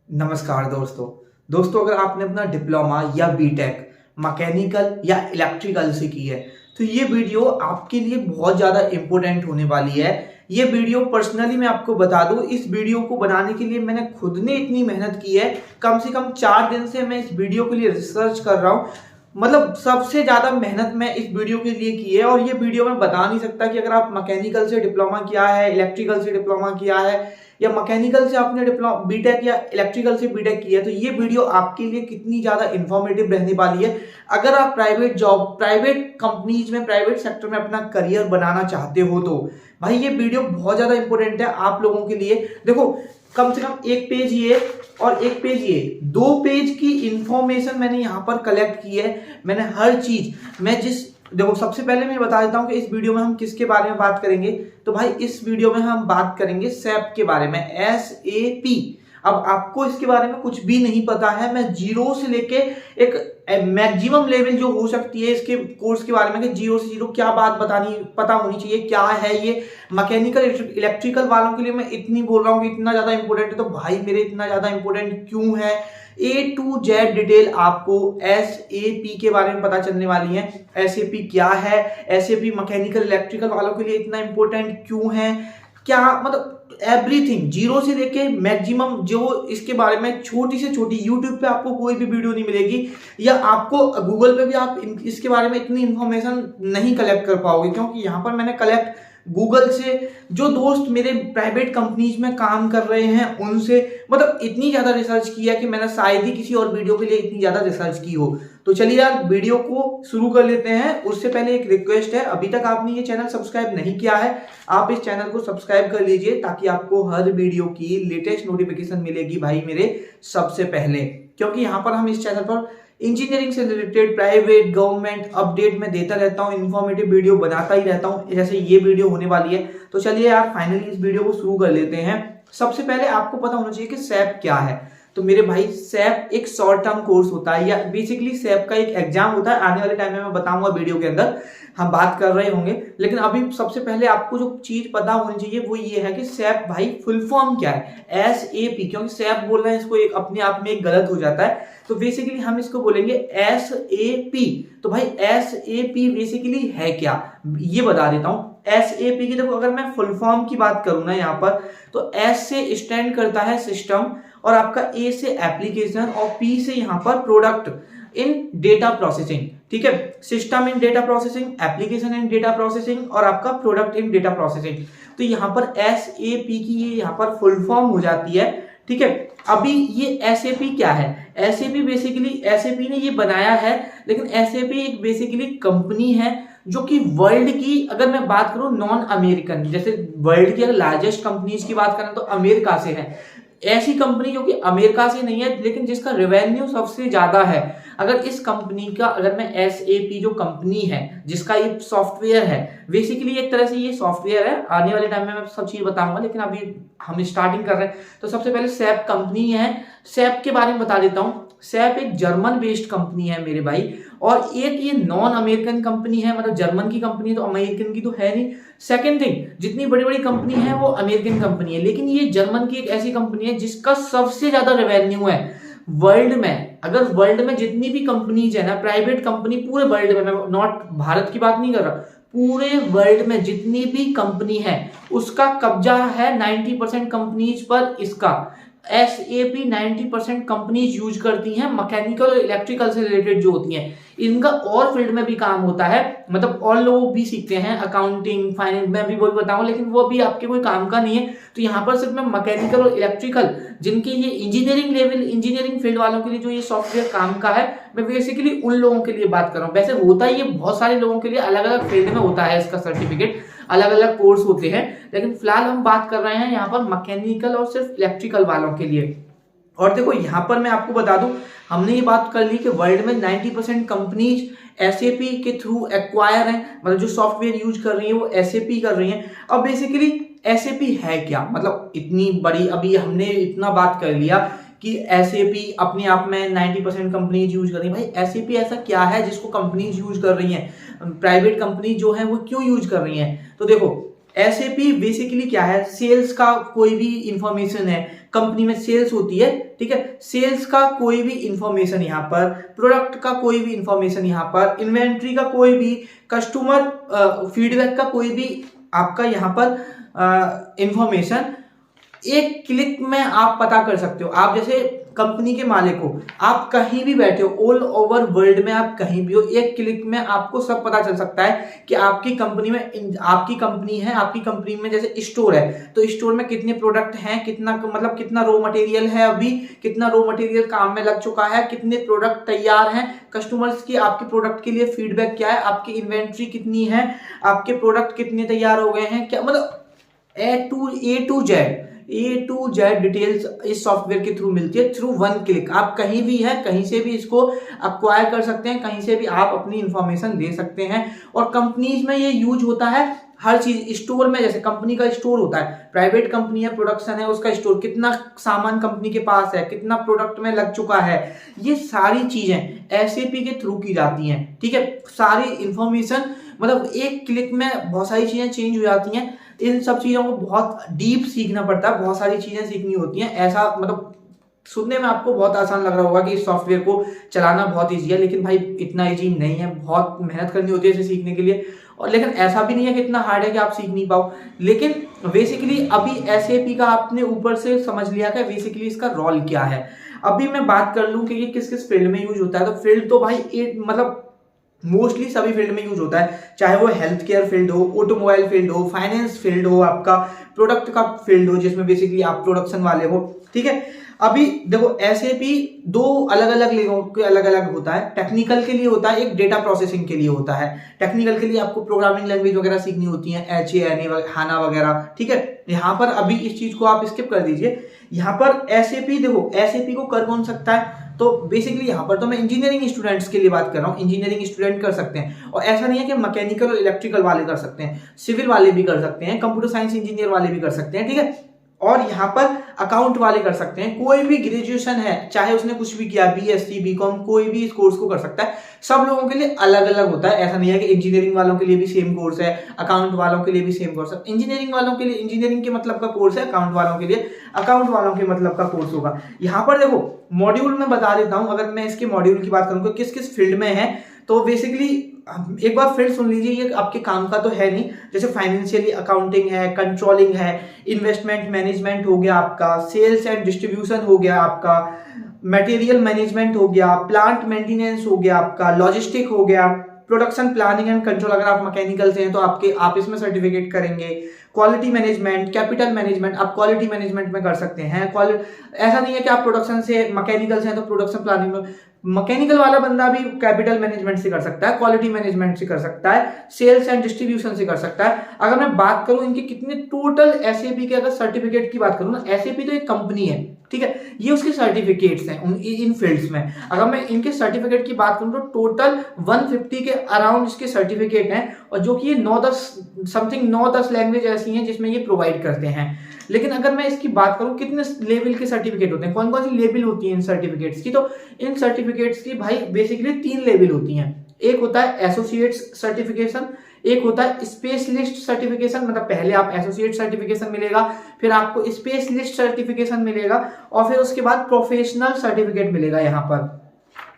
नमस्कार दोस्तों अगर आपने अपना डिप्लोमा या बीटेक मैकेनिकल या इलेक्ट्रिकल से की है तो ये वीडियो आपके लिए बहुत ज़्यादा इम्पोर्टेंट होने वाली है। ये वीडियो पर्सनली मैं आपको बता दूं, इस वीडियो को बनाने के लिए मैंने खुद ने इतनी मेहनत की है। कम से कम 4 दिन से मैं इस वीडियो के लिए रिसर्च कर रहा हूँ। मतलब सबसे ज़्यादा मेहनत मैं इस वीडियो के लिए की है और ये वीडियो मैं बता नहीं सकता कि अगर आप मैकेनिकल से डिप्लोमा किया है, इलेक्ट्रिकल से डिप्लोमा किया है या मैकेनिकल से आपने डिप्लोमा बीटेक या इलेक्ट्रिकल से बीटेक किया है तो ये वीडियो आपके लिए कितनी ज़्यादा इंफॉर्मेटिव रहने वाली है। अगर आप प्राइवेट जॉब, प्राइवेट कंपनीज में, प्राइवेट सेक्टर में अपना करियर बनाना चाहते हो तो भाई ये वीडियो बहुत ज़्यादा इंपॉर्टेंट है आप लोगों के लिए। देखो कम से कम एक पेज ये और एक पेज ये, 2 पेज की इंफॉर्मेशन मैंने यहाँ पर कलेक्ट की है। मैंने हर चीज देखो सबसे पहले मैं बता देता हूँ कि इस वीडियो में हम किसके बारे में बात करेंगे। तो भाई इस वीडियो में हम बात करेंगे सैप के बारे में, SAP। अब आपको इसके बारे में कुछ भी नहीं पता है, मैं जीरो से लेके एक मैक्सिमम लेवल जो हो सकती है इसके कोर्स के बारे में कि जीरो से जीरो क्या बात पता होनी चाहिए, क्या है ये मैकेनिकल इलेक्ट्रिकल वालों के लिए मैं इतनी बोल रहा हूँ कि इतना ज्यादा इंपॉर्टेंट है। तो भाई मेरे इतना ज्यादा इंपॉर्टेंट क्यों है, A to Z डिटेल आपको SAP के बारे में पता चलने वाली है। SAP क्या है, SAP मैकेनिकल इलेक्ट्रिकल वालों के लिए इतना इंपॉर्टेंट क्यों है, क्या मतलब एवरीथिंग जीरो से लेके मैक्सिमम जो इसके बारे में छोटी से छोटी, यूट्यूब पे आपको कोई भी वीडियो नहीं मिलेगी या आपको गूगल पे भी आप इसके बारे में इतनी इंफॉर्मेशन नहीं कलेक्ट कर पाओगे, क्योंकि यहाँ पर मैंने कलेक्ट गूगल से, जो दोस्त मेरे प्राइवेट कंपनीज में काम कर रहे हैं उनसे, मतलब इतनी ज्यादा रिसर्च किया कि मैंने शायद ही किसी और वीडियो के लिए इतनी ज्यादा रिसर्च की हो। तो चलिए यार वीडियो को शुरू कर लेते हैं। उससे पहले एक रिक्वेस्ट है, अभी तक आपने ये चैनल सब्सक्राइब नहीं किया है, आप इस चैनल को सब्सक्राइब कर लीजिए ताकि आपको हर वीडियो की लेटेस्ट नोटिफिकेशन मिलेगी भाई मेरे सबसे पहले। क्योंकि यहाँ पर हम इस चैनल पर इंजीनियरिंग से रिलेटेड प्राइवेट गवर्नमेंट अपडेट में देता रहता हूँ, इन्फॉर्मेटिव वीडियो बनाता ही रहता हूँ, जैसे ये वीडियो होने वाली है। तो चलिए यार फाइनली इस वीडियो को शुरू कर लेते हैं। सबसे पहले आपको पता होना चाहिए कि सैप क्या है। तो मेरे भाई सैप एक शॉर्ट टर्म कोर्स होता है या बेसिकली सैप का एक एग्जाम होता है। आने वाले टाइम में मैं बताऊंगा वीडियो के अंदर, हम बात कर रहे होंगे, लेकिन अभी सबसे पहले आपको जो चीज पता होनी चाहिए वो ये है कि सैप भाई फुल फॉर्म क्या है, SAP। क्योंकि सैप बोल रहे हैं इसको एक अपने आप में एक गलत हो जाता है, तो बेसिकली हम इसको बोलेंगे SAP। तो भाई SAP बेसिकली है क्या ये बता देता हूं। SAP की देखो अगर मैं फुल फॉर्म की बात करूं ना यहाँ पर, तो S से स्टैंड करता है सिस्टम, और आपका A से एप्लीकेशन और P से यहाँ पर प्रोडक्ट इन डेटा प्रोसेसिंग। ठीक है, system in data processing, application in data processing और आपका प्रोडक्ट इन डेटा प्रोसेसिंग। तो यहाँ पर SAP की ये यहाँ पर फुल फॉर्म हो जाती है। ठीक है, अभी ये SAP क्या है, SAP बेसिकली SAP ने ये बनाया है, लेकिन SAP एक बेसिकली कंपनी है जो कि वर्ल्ड की, अगर मैं बात करूं नॉन अमेरिकन, जैसे वर्ल्ड की अगर लार्जेस्ट कंपनीज की बात करें तो अमेरिका से है, ऐसी कंपनी जो कि अमेरिका से नहीं है लेकिन जिसका रेवेन्यू सबसे ज्यादा है। अगर इस कंपनी का, अगर मैं SAP जो कंपनी है जिसका ये सॉफ्टवेयर है, बेसिकली एक तरह से ये सॉफ्टवेयर है, आने वाले टाइम में मैं सब चीज बताऊंगा, लेकिन अभी हम स्टार्टिंग कर रहे हैं। तो सबसे पहले सैप कंपनी है, सैप के बारे में बता देता हूँ। सैप एक जर्मन बेस्ड कंपनी है मेरे भाई, और एक ये नॉन अमेरिकन कंपनी है, मतलब जर्मन की कंपनी है तो अमेरिकन की तो है नहीं। सेकेंड थिंग, जितनी बड़ी बड़ी कंपनी है वो अमेरिकन कंपनी है, लेकिन ये जर्मन की एक ऐसी कंपनी है जिसका सबसे ज्यादा रेवेन्यू है वर्ल्ड में। अगर वर्ल्ड में जितनी भी कंपनीज है ना, प्राइवेट कंपनी पूरे वर्ल्ड में, मैं नॉट भारत की बात नहीं कर रहा, पूरे वर्ल्ड में जितनी भी कंपनी है उसका कब्जा है 90% कंपनीज पर। इसका SAP 90% कंपनीज यूज करती हैं, मैकेनिकल और इलेक्ट्रिकल से रिलेटेड जो होती हैं। इनका और फील्ड में भी काम होता है, मतलब और लोग भी सीखते हैं, अकाउंटिंग, फाइनेंस, मैं भी वो भी बताऊं, लेकिन वो भी आपके कोई काम का नहीं है। तो यहाँ पर सिर्फ मैं मैकेनिकल और इलेक्ट्रिकल, जिनके ये इंजीनियरिंग लेवल, इंजीनियरिंग फील्ड वालों के लिए जो ये सॉफ्टवेयर काम का है, मैं बेसिकली उन लोगों के लिए बात कर रहा हूँ। वैसे होता ही ये बहुत सारे लोगों के लिए अलग अलग फील्ड में होता है, इसका सर्टिफिकेट अलग अलग कोर्स होते हैं, लेकिन फिलहाल हम बात कर रहे हैं यहाँ पर मैकेनिकल और सिर्फ इलेक्ट्रिकल वालों के लिए। और देखो यहाँ पर मैं आपको बता दूं, हमने ये बात कर ली कि वर्ल्ड में 90% कंपनीज SAP के थ्रू एक्वायर हैं, मतलब जो सॉफ्टवेयर यूज कर रही है वो SAP कर रही हैं। अब बेसिकली SAP है क्या, मतलब इतनी बड़ी, अभी हमने इतना बात कर लिया कि SAP अपने आप में 90% कंपनीज यूज कर रही है। भाई SAP ऐसा क्या है जिसको कंपनीज यूज कर रही हैं, प्राइवेट कंपनी जो है वो क्यों यूज कर रही हैं। तो देखो एसएपी बेसिकली क्या है, सेल्स का कोई भी इंफॉर्मेशन है, कंपनी में सेल्स होती है, ठीक है, सेल्स का कोई भी इंफॉर्मेशन यहाँ पर, प्रोडक्ट का कोई भी इंफॉर्मेशन यहाँ पर, इन्वेंट्री का कोई भी, कस्टमर फीडबैक का कोई भी आपका यहाँ पर इंफॉर्मेशन एक क्लिक में आप पता कर सकते हो। आप जैसे कंपनी के मालिक हो, आप कहीं भी बैठे हो, ऑल ओवर वर्ल्ड में आप कहीं भी हो, एक क्लिक में आपको सब पता चल सकता है कि आपकी कंपनी में, आपकी कंपनी है, आपकी कंपनी में जैसे स्टोर है तो स्टोर में कितने प्रोडक्ट हैं, कितना मतलब कितना रॉ मटेरियल है, अभी कितना रॉ मटेरियल काम में लग चुका है, कितने प्रोडक्ट तैयार हैं, कस्टमर्स की आपके प्रोडक्ट के लिए फीडबैक क्या है, आपकी इन्वेंट्री कितनी है, आपके प्रोडक्ट कितने तैयार हो गए हैं, क्या मतलब ए टू जेड डिटेल्स इस सॉफ्टवेयर के थ्रू मिलती है, थ्रू वन क्लिक। आप कहीं भी है, कहीं से भी इसको अक्वायर कर सकते हैं, कहीं से भी आप अपनी इंफॉर्मेशन दे सकते हैं। और कंपनीज में ये यूज होता है हर चीज। स्टोर में जैसे कंपनी का स्टोर होता है, प्राइवेट कंपनी है, प्रोडक्शन है, उसका स्टोर, कितना सामान कंपनी के पास है, कितना प्रोडक्ट में लग चुका है, ये सारी चीजें एसएपी के थ्रू की जाती हैं, ठीक है। सारी इंफॉर्मेशन मतलब एक क्लिक में बहुत सारी चीजें चेंज हो जाती हैं। इन सब चीजों को बहुत डीप सीखना पड़ता है, बहुत सारी चीजें सीखनी होती हैं। ऐसा मतलब सुनने में आपको बहुत आसान लग रहा होगा कि इस सॉफ्टवेयर को चलाना बहुत ईजी है, लेकिन भाई इतना ईजी नहीं है, बहुत मेहनत करनी होती है इसे सीखने के लिए। और लेकिन ऐसा भी नहीं है कि इतना हार्ड है कि आप सीख नहीं पाओ। लेकिन बेसिकली अभी एसएपी का आपने ऊपर से समझ लिया कि बेसिकली इसका रोल क्या है। अभी मैं बात कर लूं कि ये किस किस फील्ड में यूज होता है, तो फील्ड तो भाई मतलब मोस्टली सभी फील्ड में यूज होता है, चाहे वो हेल्थ केयर फील्ड हो, ऑटोमोबाइल फील्ड हो, फाइनेंस फील्ड हो, आपका प्रोडक्ट का फील्ड हो जिसमें बेसिकली आप प्रोडक्शन वाले हो, ठीक है। अभी देखो एसएपी दो अलग अलग लेवल के अलग अलग होता है। टेक्निकल के लिए होता है, एक डेटा प्रोसेसिंग के लिए होता है। टेक्निकल के लिए आपको प्रोग्रामिंग लैंग्वेज वगैरह सीखनी होती है, HANA हाना वगैरह, ठीक है। यहाँ पर अभी इस चीज को आप स्किप कर दीजिए। यहाँ पर एसएपी देखो, एसएपी को कर कौन सकता है, तो बेसिकली यहाँ पर तो मैं इंजीनियरिंग स्टूडेंट्स के लिए बात कर रहा हूँ। इंजीनियरिंग स्टूडेंट कर सकते हैं, और ऐसा नहीं है कि मैकेनिकल और इलेक्ट्रिकल वाले कर सकते हैं, सिविल वाले भी कर सकते हैं, कंप्यूटर साइंस इंजीनियर वाले भी कर सकते हैं, ठीक है। और यहाँ पर अकाउंट वाले कर सकते हैं। कोई भी ग्रेजुएशन है, चाहे उसने कुछ भी किया, BSc BCom, कोई भी इस कोर्स को कर सकता है। सब लोगों के लिए अलग अलग होता है, ऐसा नहीं है कि इंजीनियरिंग वालों के लिए भी सेम कोर्स है, अकाउंट वालों के लिए भी सेम कोर्स है। इंजीनियरिंग वालों के लिए इंजीनियरिंग के मतलब का कोर्स है, अकाउंट वालों के लिए अकाउंट वालों के मतलब का कोर्स होगा। यहाँ पर देखो मॉड्यूल में बता देता हूँ, अगर मैं इसके मॉड्यूल की बात करूँ किस किस फील्ड में है, तो बेसिकली एक बार फिर सुन लीजिए, ये आपके काम का तो है नहीं। जैसे फाइनेंशियली अकाउंटिंग है, कंट्रोलिंग है, इन्वेस्टमेंट मैनेजमेंट हो गया आपका, सेल्स एंड डिस्ट्रीब्यूशन हो गया आपका, मटेरियल मैनेजमेंट हो गया, प्लांट मेंटेनेंस हो गया आपका, लॉजिस्टिक हो गया, प्रोडक्शन प्लानिंग एंड कंट्रोल, अगर आप मैकेनिकल से हैं तो आप इसमें सर्टिफिकेट करेंगे। क्वालिटी मैनेजमेंट, कैपिटल मैनेजमेंट आप क्वालिटी मैनेजमेंट में कर सकते हैं। ऐसा नहीं है कि आप प्रोडक्शन से मैकेनिकल से हैं तो प्रोडक्शन प्लानिंग में, मैकेनिकल वाला बंदा भी कैपिटल मैनेजमेंट से कर सकता है, क्वालिटी मैनेजमेंट से कर सकता है, सेल्स एंड डिस्ट्रीब्यूशन से कर सकता है। अगर मैं बात करूं इनके कितने टोटल एसएपी के अगर सर्टिफिकेट की बात करूं ना, एसएपी तो एक कंपनी है, ठीक है, ये उसके सर्टिफिकेट्स हैं इन फील्ड्स में। अगर मैं इनके सर्टिफिकेट की बात करूं तो टोटल 150 के अराउंड इसके सर्टिफिकेट हैं, और जो कि ये 9-10 लैंग्वेज ऐसी हैं जिसमें ये प्रोवाइड करते हैं। लेकिन अगर मैं इसकी बात करूं कितने लेवल के सर्टिफिकेट होते हैं, कौन कौन सी लेवल होती है इन सर्टिफिकेट्स की, तो इन सर्टिफिकेट्स की भाई बेसिकली 3 लेवल होती हैं। एक होता है एसोसिएट्स सर्टिफिकेशन, एक होता है स्पेशलिस्ट सर्टिफिकेशन, मतलब पहले आप एसोसिएट सर्टिफिकेशन मिलेगा, फिर आपको स्पेशलिस्ट सर्टिफिकेशन मिलेगा, और फिर उसके बाद प्रोफेशनल सर्टिफिकेट मिलेगा यहाँ पर,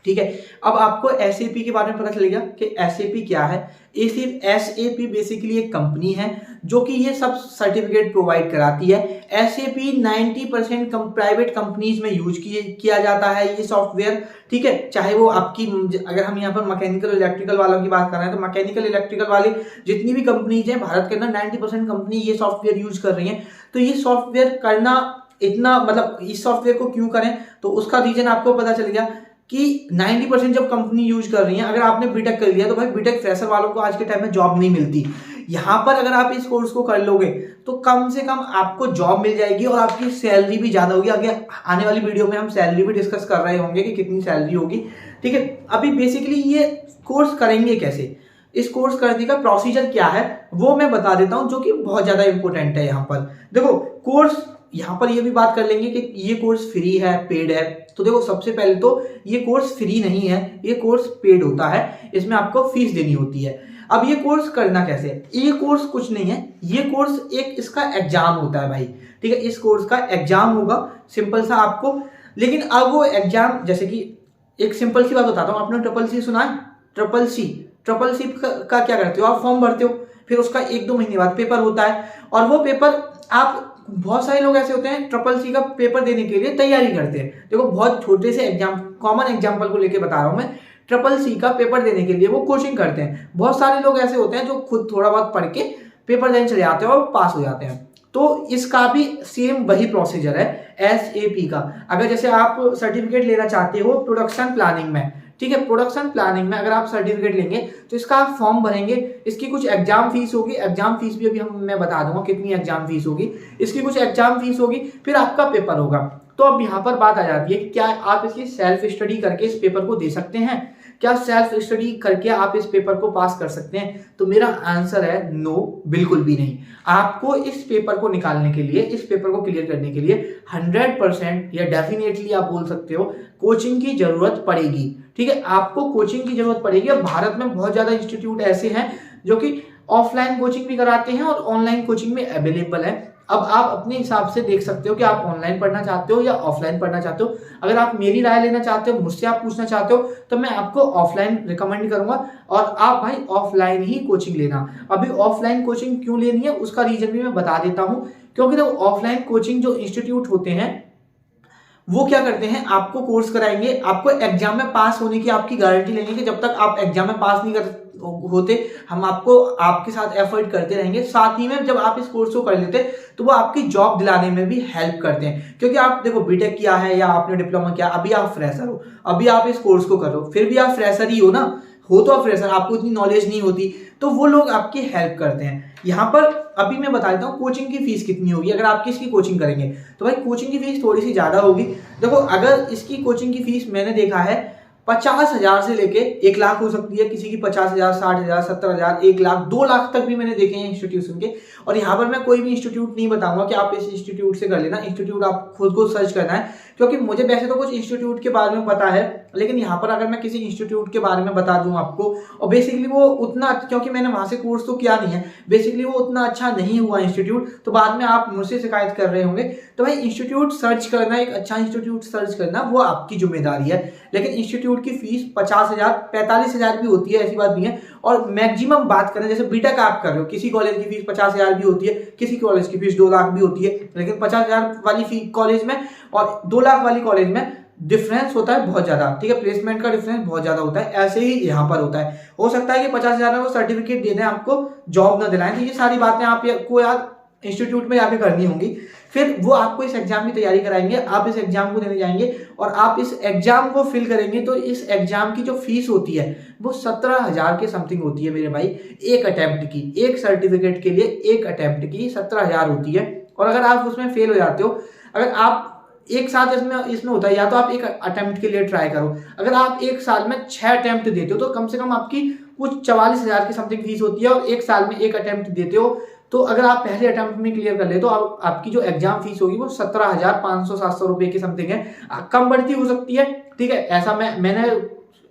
ठीक है। अब आपको एसएपी के बारे में पता चलेगा कि एसएपी क्या है। एसएपी बेसिकली एक कंपनी है जो कि ये सब सर्टिफिकेट प्रोवाइड कराती है। एसएपी 90% प्राइवेट कंपनीज में यूज किया जाता है ये सॉफ्टवेयर, ठीक है। चाहे वो आपकी, अगर हम यहाँ पर मैकेनिकल इलेक्ट्रिकल वालों की बात कर रहे हैं तो मैकेनिकल इलेक्ट्रिकल वाली जितनी भी कंपनीज हैं भारत के अंदर 90% कंपनी ये सॉफ्टवेयर यूज कर रही है। तो ये सॉफ्टवेयर करना इतना, मतलब इस सॉफ्टवेयर को क्यों करें, तो उसका रीजन आपको पता चल गया कि 90% जब कंपनी यूज कर रही है। अगर आपने बीटेक कर लिया तो भाई बीटेक फ्रेशर वालों को आज के टाइम में जॉब नहीं मिलती। यहाँ पर अगर आप इस कोर्स को कर लोगे तो कम से कम आपको जॉब मिल जाएगी और आपकी सैलरी भी ज्यादा होगी। आगे आने वाली वीडियो में हम सैलरी भी डिस्कस कर रहे होंगे कि कितनी सैलरी होगी, ठीक है। अभी बेसिकली ये कोर्स करेंगे कैसे, इस कोर्स करने का प्रोसीजर क्या है वो मैं बता देता हूं, जो कि बहुत ज्यादा इंपॉर्टेंट है। यहाँ पर देखो कोर्स, यहाँ पर ये भी बात कर लेंगे कि ये कोर्स फ्री है पेड है। तो देखो सबसे पहले तो ये कोर्स फ्री नहीं है, ये कोर्स पेड होता है, इसमें आपको फीस देनी होती है। अब ये कोर्स करना कैसे है? ये कोर्स कुछ नहीं है, ये कोर्स एक इसका एग्जाम होता है भाई, ठीक है। इस कोर्स का एग्जाम होगा सिंपल सा आपको, लेकिन अब वो एग्जाम, जैसे कि एक सिंपल सी बात बताता हूँ, आपने ट्रिपल सी सुना है? ट्रिपल सी का क्या करते हो आप? फॉर्म भरते हो, फिर उसका 1-2 महीने बाद पेपर होता है, और वो पेपर आप, बहुत सारे लोग ऐसे होते हैं ट्रिपल सी का पेपर देने के लिए तैयारी करते हैं। देखो बहुत छोटे से एग्जाम, कॉमन एग्जाम्पल को लेके बता रहा हूं मैं, ट्रिपल सी का पेपर देने के लिए वो कोचिंग करते हैं। बहुत सारे लोग ऐसे होते हैं जो खुद थोड़ा बहुत पढ़ के पेपर देने चले जाते हैं और पास हो जाते हैं। तो इसका भी सेम वही प्रोसीजर है SAP का। अगर जैसे आप सर्टिफिकेट लेना चाहते हो प्रोडक्शन प्लानिंग में, ठीक है, प्रोडक्शन प्लानिंग में अगर आप सर्टिफिकेट लेंगे तो इसका आप फॉर्म भरेंगे, इसकी कुछ एग्जाम फीस होगी, एग्जाम फीस भी अभी मैं बता दूंगा कितनी एग्जाम फीस होगी, इसकी कुछ एग्जाम फीस होगी, फिर आपका पेपर होगा। तो अब यहाँ पर बात आ जाती है कि क्या आप इसकी सेल्फ स्टडी करके इस पेपर को दे सकते हैं? क्या सेल्फ स्टडी करके आप इस पेपर को पास कर सकते हैं? तो मेरा आंसर है नो, बिल्कुल भी नहीं। आपको इस पेपर को निकालने के लिए, इस पेपर को क्लियर करने के लिए 100% या डेफिनेटली आप बोल सकते हो कोचिंग की जरूरत पड़ेगी, ठीक है। आपको कोचिंग की जरूरत पड़ेगी। अब भारत में बहुत ज्यादा इंस्टीट्यूट ऐसे हैं जो कि ऑफलाइन कोचिंग भी कराते हैं और ऑनलाइन कोचिंग में अवेलेबल है। अब आप अपने हिसाब से देख सकते हो कि आप ऑनलाइन पढ़ना चाहते हो या ऑफलाइन पढ़ना चाहते हो। अगर आप मेरी राय लेना चाहते हो, मुझसे आप पूछना चाहते हो, तो मैं आपको ऑफलाइन रिकमेंड करूंगा, और आप भाई ऑफलाइन ही कोचिंग लेना। अभी ऑफलाइन कोचिंग क्यों लेनी है उसका रीजन भी मैं बता देता हूं, क्योंकि तो ऑफलाइन कोचिंग जो इंस्टीट्यूट होते हैं वो क्या करते हैं, आपको कोर्स कराएंगे, आपको एग्जाम में पास होने की आपकी गारंटी लेंगे कि जब तक आप एग्जाम में पास नहीं कर होते हम आपको आपके साथ एफर्ट करते रहेंगे। साथ ही में जब आप इस कोर्स को कर लेते तो वो आपकी जॉब दिलाने में भी हेल्प करते हैं, क्योंकि आप देखो बीटेक किया है या आपने डिप्लोमा किया, अभी आप फ्रेशर हो, अभी आप इस कोर्स को कर रहे हो, फिर भी आप फ्रेशर ही हो ना, हो तो आप फ्रेशर, आपको इतनी नॉलेज नहीं होती, तो वो लोग आपकी हेल्प करते हैं। यहाँ पर अभी मैं बता देता हूँ कोचिंग की फीस कितनी होगी अगर आप किसकी कोचिंग करेंगे। तो भाई कोचिंग की फीस थोड़ी सी ज्यादा होगी। देखो अगर इसकी कोचिंग की फीस मैंने देखा है 50,000 से लेके 1 लाख हो सकती है, किसी की 50,000, 60,000, 70,000, 1 लाख, 2 लाख तक भी मैंने देखे हैं इंस्टीट्यूशन के। और यहाँ पर मैं कोई भी इंस्टीट्यूट नहीं बताऊंगा कि आप इस इंस्टीट्यूट से कर लेना, इंस्टीट्यूट आप खुद को सर्च करना है, क्योंकि मुझे वैसे तो कुछ इंस्टीट्यूट के बारे में पता है, लेकिन यहाँ पर अगर मैं किसी इंस्टीट्यूट के बारे में बता दूं आपको, और बेसिकली वो उतना, क्योंकि मैंने वहां से कोर्स तो किया नहीं है, बेसिकली वो उतना अच्छा नहीं हुआ इंस्टीट्यूट, तो बाद में आप मुझसे शिकायत कर रहे होंगे। तो भाई इंस्टीट्यूट सर्च करना, एक अच्छा इंस्टीट्यूट सर्च करना वो आपकी जिम्मेदारी है, लेकिन इंस्टीट्यूट की फीस 50,000, 45,000 भी होती है, ऐसी बात नहीं है। और मैक्सिमम बात करें, जैसे बीटेक आप कर रहे हो, किसी कॉलेज की फीस 50,000 भी होती है, किसी कॉलेज की फीस 2 लाख भी होती है, लेकिन 50,000 वाली फी कॉलेज में और 2 लाख वाली कॉलेज में डिफरेंस होता है बहुत ज्यादा, ठीक है, प्लेसमेंट का डिफरेंस बहुत ज्यादा होता है। ऐसे ही यहाँ पर होता है, हो सकता है कि 50,000 में वो सर्टिफिकेट दे दें आपको, जॉब ना दिलाएं। तो ये सारी बातें आपको यार इंस्टीट्यूट में जाके करनी होंगी। फिर वो आपको इस एग्जाम की तैयारी कराएंगे, आप इस एग्जाम को देने जाएंगे और आप इस एग्जाम को फिल करेंगे, तो इस एग्जाम की जो फीस होती है वो 17,000 के समथिंग होती है मेरे भाई, एक अटेम्प्ट की, एक सर्टिफिकेट के लिए एक अटेम्प्ट की 17,000 होती है। और अगर आप उसमें फेल हो जाते हो, अगर आप एक साथ इसमें होता है, या तो आप एक अटेम्प्ट के लिए ट्राई करो, अगर आप एक साल में 6 अटेम्प्ट देते हो तो कम से कम आपकी कुछ 44,000 की समथिंग फीस होती है, और एक साल में एक अटेम्प्ट देते हो तो अगर आप पहले अटेम्प्ट में क्लियर कर ले तो आपकी जो एग्जाम फीस होगी वो 17,500-700 रुपए की समथिंग है। कम बढ़ती हो सकती है, ठीक है, ऐसा मैंने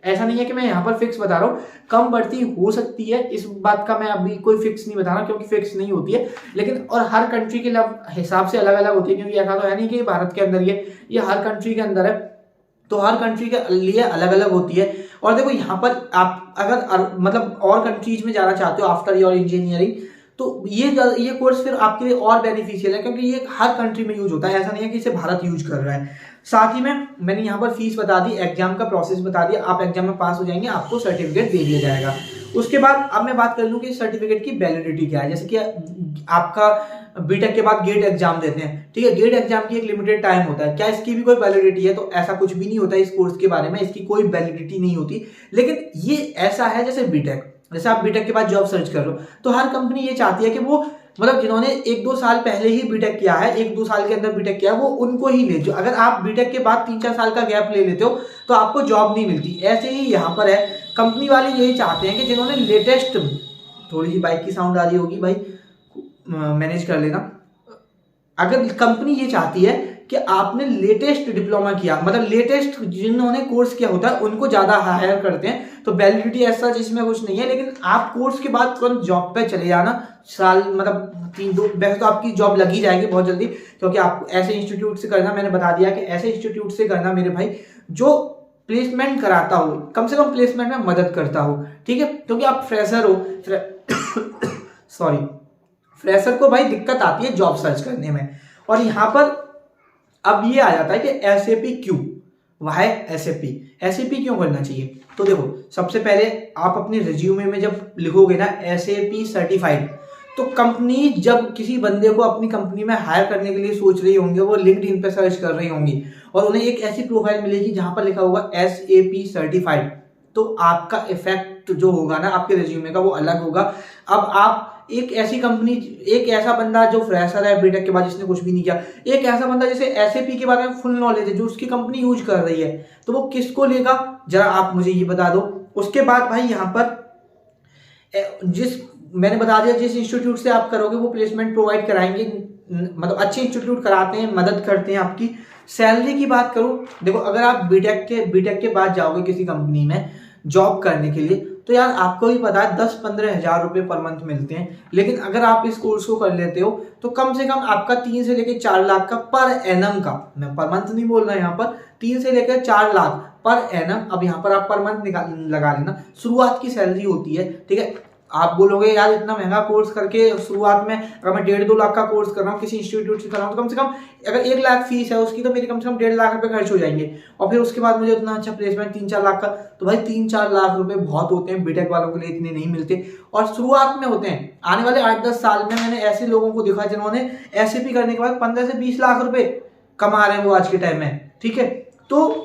ऐसा नहीं है कि मैं यहाँ पर फिक्स बता रहा हूँ, कम बढ़ती हो सकती है, इस बात का मैं अभी कोई फिक्स नहीं बता रहा क्योंकि फिक्स नहीं होती है, लेकिन और हर कंट्री के हिसाब से अलग अलग होती है, क्योंकि ऐसा तो है नहीं कि भारत के अंदर ये हर कंट्री के अंदर है, तो हर कंट्री के लिए अलग अलग होती है। और देखो यहाँ पर आप अगर मतलब और कंट्रीज में जाना चाहते हो आफ्टर योर इंजीनियरिंग, तो ये कोर्स फिर आपके लिए और बेनिफिशियल है, क्योंकि ये हर कंट्री में यूज होता है, ऐसा नहीं है कि इसे भारत यूज कर रहा है। साथ ही में मैंने यहाँ पर फीस बता दी, एग्जाम का प्रोसेस बता दिया, आप एग्जाम में पास हो जाएंगे, आपको सर्टिफिकेट दे दिया जाएगा। उसके बाद अब मैं बात कर लूँ कि सर्टिफिकेट की वैलिडिटी क्या है। जैसे कि आपका बीटेक के बाद गेट एग्जाम देते हैं, ठीक है, गेट एग्जाम की एक लिमिटेड टाइम होता है, क्या इसकी भी कोई वैलिडिटी है? तो ऐसा कुछ भी नहीं होता इस कोर्स के बारे में, इसकी कोई वैलिडिटी नहीं होती। लेकिन ये ऐसा है जैसे बीटेक, जैसे आप बीटेक के बाद जॉब सर्च कर रहे हो, तो हर कंपनी ये चाहती है कि वो मतलब जिन्होंने 1-2 साल पहले ही बीटेक किया है, 1-2 साल के अंदर बीटेक किया है, वो उनको ही ले। जो अगर आप बीटेक के बाद 3-4 साल का गैप ले लेते हो तो आपको जॉब नहीं मिलती। ऐसे ही यहाँ पर है, कंपनी वाले यही चाहते हैं कि जिन्होंने लेटेस्ट, थोड़ी सी बाइक की साउंड आ रही होगी भाई, मैनेज कर लेना। अगर कंपनी ये चाहती है कि आपने लेटेस्ट डिप्लोमा किया, मतलब लेटेस्ट जिन्होंने कोर्स किया होता है उनको ज़्यादा हायर करते हैं। तो वैलिडिटी ऐसा जिसमें कुछ नहीं है, लेकिन आप कोर्स के बाद तुरंत जॉब पे चले जाना। साल मतलब 3-2 वैसे तो आपकी जॉब लगी जाएगी बहुत जल्दी, क्योंकि आप ऐसे इंस्टीट्यूट से करना, मैंने बता दिया कि ऐसे इंस्टीट्यूट से करना मेरे भाई जो प्लेसमेंट कराता हो, कम से कम प्लेसमेंट में मदद करता हो, ठीक है। क्योंकि आप फ्रेशर हो, सॉरी, फ्रेशर को भाई दिक्कत आती है जॉब सर्च करने में। और यहाँ पर अब ये आ जाता है कि एसएपी क्यों, वाई एसएपी क्यों करना चाहिए। तो देखो, सबसे पहले आप अपने रिज्यूमे में जब लिखोगे ना एसएपी सर्टिफाइड, तो कंपनी जब किसी बंदे को अपनी कंपनी में हायर करने के लिए सोच रही होंगे, वो लिंक्डइन पे सर्च कर रही होंगी और उन्हें एक ऐसी प्रोफाइल मिलेगी जहां पर लिखा होगा एसएपी सर्टिफाइड, तो आपका इफेक्ट जो होगा ना आपके रिज्यूमे का वो अलग होगा। अब आप एक ऐसी कंपनी, एक ऐसा बंदा जो फ्रेशर है बीटेक के बाद जिसने कुछ भी नहीं किया, एक ऐसा बंदा जिसे एसएपी के बारे में फुल नॉलेज है, जो उसकी कंपनी यूज कर रही है, तो वो किसको लेगा जरा आप मुझे ये बता दो। उसके बाद भाई यहाँ पर मैंने बता दिया जिस इंस्टीट्यूट से आप करोगे वो प्लेसमेंट प्रोवाइड कराएंगे, मतलब अच्छे इंस्टीट्यूट कराते हैं, मदद करते हैं आपकी। सैलरी की बात करूं, देखो अगर आप बीटेक के बाद जाओगे किसी कंपनी में जॉब करने के लिए, तो यार आपको भी पता है 10-15 हज़ार रुपये पर मंथ मिलते हैं। लेकिन अगर आप इस कोर्स को कर लेते हो तो कम से कम आपका 3 से लेकर 4 लाख का पर एनम का, मैं पर मंथ नहीं बोल रहा यहाँ पर, 3 से लेकर 4 लाख पर एनम, अब यहाँ पर आप पर मंथ लगा लेना, शुरुआत की सैलरी होती है, ठीक है। आप बोलोगे यार इतना महंगा कोर्स करके शुरुआत में अगर मैं 1.5-2 लाख का कोर्स कर रहा हूँ किसी इंस्टीट्यूट से कर रहा हूँ, तो कम से कम अगर 1 लाख फीस है उसकी, तो मेरी कम से कम 1.5 लाख रुपए खर्च हो जाएंगे। और फिर उसके बाद मुझे उतना अच्छा प्लेसमेंट 3-4 लाख का, तो भाई 3-4 लाख रुपए बहुत होते हैं, बीटेक वालों के लिए इतने नहीं मिलते और शुरुआत में होते हैं। आने वाले 8-10 साल में मैंने ऐसे लोगों को देखा जिन्होंने एसएपी करने के बाद 15 से 20 लाख रुपए कमा रहे हैं वो आज के टाइम में, ठीक है। तो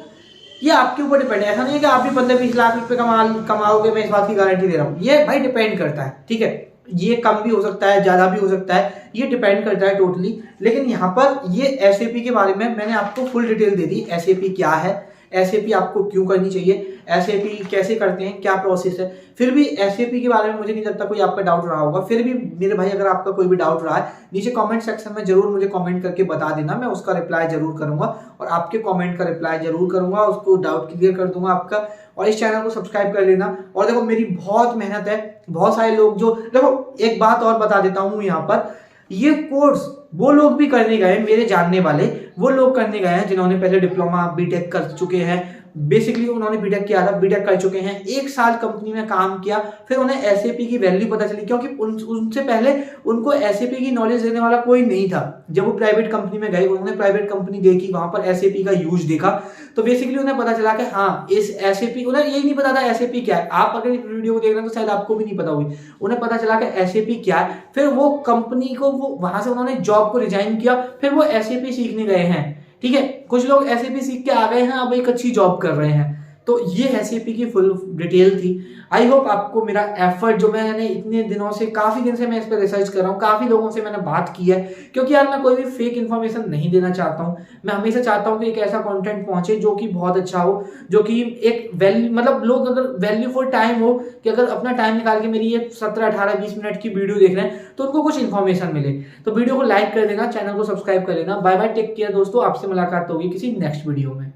ये आपके ऊपर डिपेंड है, ऐसा नहीं है कि आप भी 15-20 लाख रुपए कमाओगे, मैं इस बात की गारंटी दे रहा हूँ। ये भाई डिपेंड करता है, ठीक है, ये कम भी हो सकता है, ज्यादा भी हो सकता है, ये डिपेंड करता है टोटली। लेकिन यहाँ पर ये एसएपी के बारे में मैंने आपको फुल डिटेल दे दी, एसएपी क्या है, एसएपी आपको क्यों करनी चाहिए, एसएपी कैसे करते हैं, क्या प्रोसेस है। फिर भी एसएपी के बारे में मुझे नहीं लगता कोई आपका डाउट रहा होगा। फिर भी मेरे भाई अगर आपका कोई भी डाउट रहा है नीचे कमेंट सेक्शन में जरूर मुझे कमेंट करके बता देना, मैं उसका रिप्लाई जरूर करूंगा और आपके कमेंट का रिप्लाई जरूर करूंगा, उसको डाउट क्लियर कर दूंगा आपका। और इस चैनल को सब्सक्राइब कर लेना। और देखो मेरी बहुत मेहनत है, बहुत सारे लोग जो, देखो एक बात और बता देता हूँ यहाँ पर, ये कोर्स वो लोग भी करने गए, मेरे जानने वाले वो लोग करने गए हैं जिन्होंने पहले डिप्लोमा बीटेक कर चुके हैं, बेसिकली उन्होंने बीटेक किया था, बीटेक कर चुके हैं, 1 साल कंपनी में काम किया, फिर उन्हें एसएपी की वैल्यू पता चली, क्योंकि उनसे पहले उनको एसएपी की नॉलेज देने वाला कोई नहीं था। जब वो प्राइवेट कंपनी में गए, उन्होंने प्राइवेट कंपनी देखी, वहां पर एसएपी का यूज देखा, तो बेसिकली उन्हें पता चला कि हाँ इस एसएपी, उन्हें यही नहीं पता था एसएपी क्या है। आप अगर वीडियो को देख रहे हैं तो शायद आपको भी नहीं पता होगी, उन्हें पता चला कि एसएपी क्या है। फिर वो कंपनी को, वो वहां से उन्होंने जॉब को रिजाइन किया, फिर वो एसएपी सीखने गए हैं, ठीक है। कुछ लोग एसएपी सीख के आ गए हैं, अब एक अच्छी जॉब कर रहे हैं। तो ये एसएपी की फुल डिटेल थी। आई होप आपको मेरा एफर्ट, जो मैंने इतने दिनों से, काफी दिन से मैं इस पर रिसर्च कर रहा हूँ, काफी लोगों से मैंने बात की है, क्योंकि यार मैं कोई भी फेक इन्फॉर्मेशन नहीं देना चाहता हूँ। मैं हमेशा चाहता हूँ कि एक ऐसा कंटेंट पहुंचे जो कि बहुत अच्छा हो, जो कि एक वैल्यू, मतलब लोग अगर वैल्यू फॉर टाइम हो, कि अगर अपना टाइम निकाल के मेरी ये 17-18-20 मिनट की वीडियो देख रहे हैं तो उनको कुछ इन्फॉर्मेशन मिले। तो वीडियो को लाइक कर देना, चैनल को सब्सक्राइब कर लेना। बाय बाय, टेक केयर दोस्तों, आपसे मुलाकात होगी किसी नेक्स्ट वीडियो में।